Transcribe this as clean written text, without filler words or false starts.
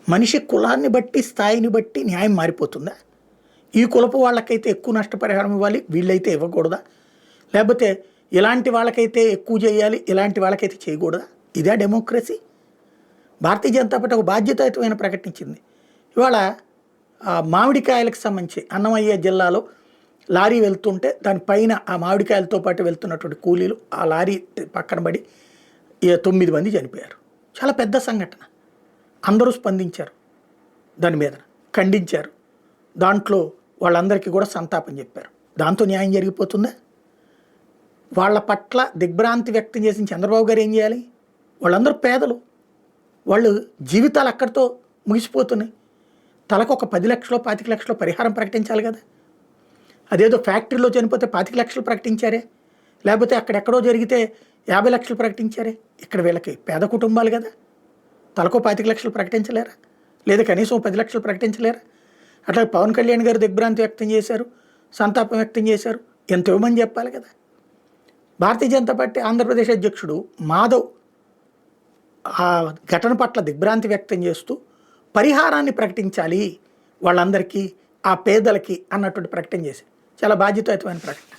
మనిషి కులాన్ని బట్టి స్థాయిని బట్టి న్యాయం మారిపోతుందా? ఈ కులపు వాళ్ళకైతే ఎక్కువ నష్టపరిహారం ఇవ్వాలి, వీళ్ళైతే ఇవ్వకూడదా? లేకపోతే ఇలాంటి వాళ్ళకైతే ఎక్కువ చేయాలి, ఇలాంటి వాళ్ళకైతే చేయకూడదా? ఇదే డెమోక్రసీ. భారతీయ జనతా పార్టీ ఒక బాధ్యతాయుతమైన ప్రకటించింది. ఇవాళ మామిడికాయలకు సంబంధించి అన్నమయ్య జిల్లాలో లారీ వెళ్తుంటే దానిపైన ఆ మామిడికాయలతో పాటు వెళ్తున్నటువంటి కూలీలు ఆ లారీ పక్కన పడి 9 మంది చనిపోయారు. చాలా పెద్ద సంఘటన. అందరూ స్పందించారు, దాని మీద ఖండించారు. దాంట్లో వాళ్ళందరికీ కూడా సంతాపం చెప్పారు. దాంతో న్యాయం జరిగిపోతుందా? వాళ్ళ పట్ల దిగ్భ్రాంతి వ్యక్తం చేసిన చంద్రబాబు గారు ఏం చేయాలి? వాళ్ళందరూ పేదలు, వాళ్ళు జీవితాలు అక్కడితో ముగిసిపోతున్నాయి. తలకు ఒక 10 లక్షలు 25 లక్షలు పరిహారం ప్రకటించాలి కదా. అదేదో ఫ్యాక్టరీలో చనిపోతే 25 లక్షలు ప్రకటించారే, లేకపోతే అక్కడెక్కడో జరిగితే 50 లక్షలు ప్రకటించారే. ఇక్కడ వీళ్ళకి పేద కుటుంబాలు కదా, తలకు 25 లక్షలు ప్రకటించలేరా? లేదా కనీసం 10 లక్షలు ప్రకటించలేరా? అట్లా పవన్ కళ్యాణ్ గారు దిగ్భ్రాంతి వ్యక్తం చేశారు, సంతాపం వ్యక్తం చేశారు. ఎంత ఇవ్వమని చెప్పాలి కదా. భారతీయ జనతా పార్టీ ఆంధ్రప్రదేశ్ అధ్యక్షుడు మాధవ్ ఆ ఘటన పట్ల దిగ్భ్రాంతి వ్యక్తం చేస్తూ పరిహారాన్ని ప్రకటించాలి వాళ్ళందరికీ, ఆ పేదలకి అన్నటువంటి ప్రకటన చేశారు. చాలా బాధ్యతాయుతమైన ప్రకటన.